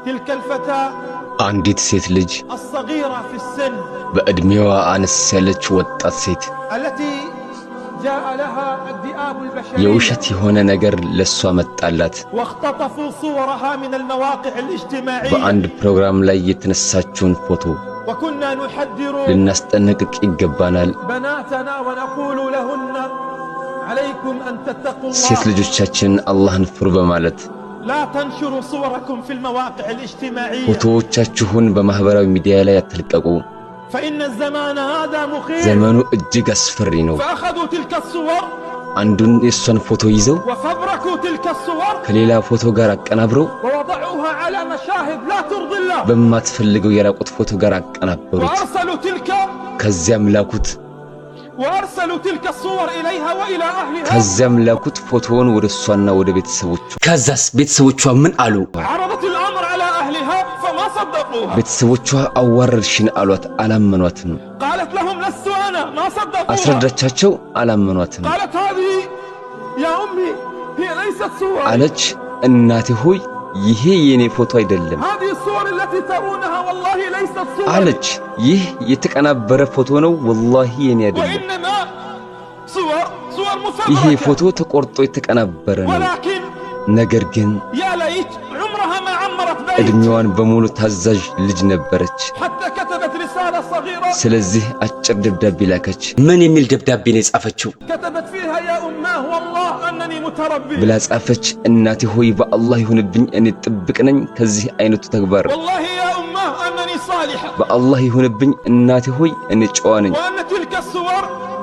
تلك الفتاة አንዲት ሴት ልጅ الصغيرة في السن በእድሜዋ አነስ ያለች ወጣት ሴት التي جاء لها الذئاب البشرية የውሸት የሆነ ነገር ለሷ መጣላት واختطفوا صورها من المواقع الاجتماعية በአንድ ፕሮግራም ላይ የተነሳችውን ፎቶ وكنا نحذر ልናስጠነቅቅ ይገባናል بناتنا ونقول لهن عليكم أن تتقوا الله ሴት ልጆቻችን አላህን ፍሩ በማለት لا تنشروا صوركم في المواقع الاجتماعية ፎቶዎቻችሁን በማህበራዊ ሚዲያ ላይ አትልቀቁ فإن الزمان هذا مخيف ዘመኑ እጅግ አስፈሪ ነው فأخذوا تلك الصور አንዱን የሷን ፎቶ ይዘው وفبركوا تلك الصور ከሌላ ፎቶ ጋር አቀናብረው ووضعوها على مشاهد لا ترضي الله በማትፈልገው የራቁት ፎቶ ጋር አቀናበሩት ከዚያም وأرسلوا تلك الصور إليها وإلى أهلها ከዚያም ላኩት ፎቶውን ወደ እሷና ወደ ቤተሰቦቿ ከዛስ ቤተሰቦቿ ምን አሉ عرضت الأمر على أهلها فما صدقوها ቤተሰቦቿ አዋረድሽን አሏት አላመኗትም قالت لهم لست أنا ما صدقوها አስረዳቻቸው አላመኗትም قالت هذه يا أمي هي ليست صور አለች እናቴ ሆይ ይሄ የኔ ፎቶ አይደለም هذه الصور التي ترونها والله ليست صور አለች ይህ የተቀናበረ ፎቶ ነው والله የኔ አይደለም وإنما صور ይሄ مفبركة ፎቶ ተቆርጦ የተቀናበረ ነው ولكن ነገር ግን يا ليت عمرها ما عمرت بيت እድሜዋን በሙሉ ታዛዥ ልጅ ነበረች حتى كتبت رسالة صغيرة ስለዚህ አጭር ደብዳቤ ላከች ምን የሚል ደብዳቤ ነው የጻፈችው كتبت فيها يا أماه والله أنني متربي ብላ ጻፈች እናቴ ሆይ በአላህ ይሁንብኝ እኔ ጥብቅ ነኝ ከዚህ አይነቱ ተግባር والله يا أماه أنني صالحة በአላህ ይሁንብኝ እናቴ ሆይ እኔ ጨዋ ነኝ وأن تلك الصور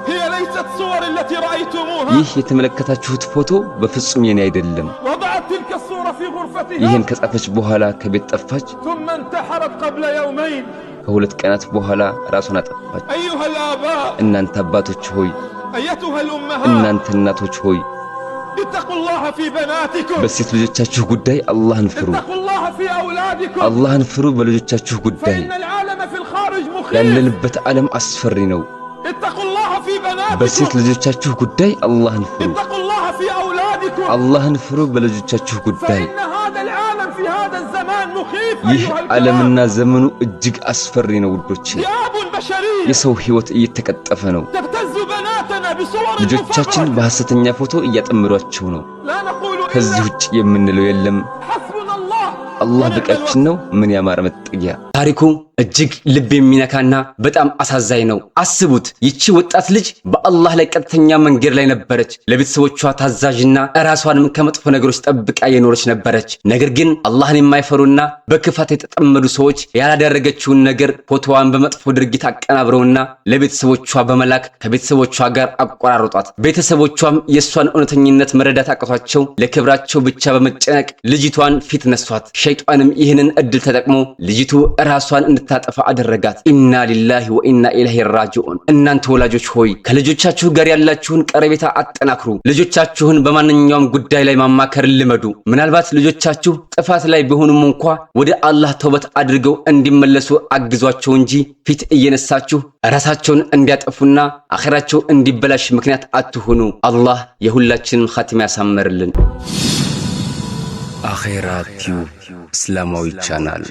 هي ليست صور التي رأيتموها ይህ የተመለከታችሁት ፎቶ በፍጹም የኔ አይደለም وضعت تلك الصورة في غرفتها ይህን ከጻፈች በኋላ ከቤት ጠፋች ثم انتحرت قبل يومين ከሁለት ቀናት በኋላ ራሷን አጠፋች أيها الآباء እናንተ አባቶች ሆይ أيتها الأمهات እናንተ እናቶች ሆይ اتقوا الله في بناتكم በሴት ልጆቻችሁ ጉዳይ አላህን ፍሩ اتقوا الله في أولادكم አላህን ፍሩ በልጆቻችሁ ጉዳይ فإن العالم في الخارج مخيف ያለንበት ዓለም አስፈሪ ነው اتقوا الله في በሴት بناتكم ልጆቻችሁ ጉዳይ አላህን ፍሩ اتقوا الله في أولادكم አላህን ፍሩ በልጆቻችሁ ጉዳይ فإن هذا العالم في هذا الزمان مخيف ይህ أيها ዓለምና الكلام ዘመኑ እጅግ አስፈሪ ነው ውዶቼ ذئاب بشرية የሰው ህይወት እየተቀጠፈ ነው تبتز بناتنا بصور ልጆቻችን مفبركة በሐሰተኛ ፎቶ እያጠመዷቸው ነው لا نقول ከዚህ إلا ውጭ የምንለው የለም حسبنا الله አላህ ونعم በቃችን ነው ምን ያማረ መጠጊያ ታሪኩ እጅግ ልብ የሚነካና በጣም አሳዛኝ ነው አስቡት ይቺ ወጣት ልጅ በአላህ ላይ ቀጥተኛ መንገድ ላይ ነበረች ለቤተሰቦቿ ታዛዥና ራሷንም ከመጥፎ ነገሮች ጠብቃ የኖረች ነበረች ነገር ግን አላህን የማይፈሩና በክፋት የተጠመዱ ሰዎች ያላደረገችውን ነገር ፎቶዋን በመጥፎ ድርጊት አቀናብረውና ለቤተሰቦቿ በመላክ ከቤተሰቦቿ ጋር አቆራረጧት ቤተሰቦቿም የሷን እውነተኝነት መረዳት አቅቷቸው ለክብራቸው ብቻ በመጨነቅ ልጅቷን ፊት ነሷት ሸይጣንም ይህንን እድል ተጠቅሞ ልጅቱ ራሷን እንድታጠፋ አደረጋት ኢና ሊላሂ ወኢና ኢለይሂ ራጂዑን እናንተ ወላጆች ሆይ ከልጆቻችሁ ጋር ያላችሁን ቀረቤታ አጠናክሩ ልጆቻችሁን በማንኛውም ጉዳይ ላይ ማማከር ልመዱ ምናልባት ልጆቻችሁ ጥፋት ላይ ቢሆኑም እንኳን ወደ አላህ ተውበት አድርገው እንዲመለሱ አግዟቸው እንጂ ፊት እየነሳችሁ ራሳቸውን እንዲያጠፉና አኺራቸው እንዲበላሽ ምክንያት አትሁኑ አላህ የሁላችንን ኻቲማ ያሳምርልን አኺራ ቲዩብ እስላማዊ ቻናል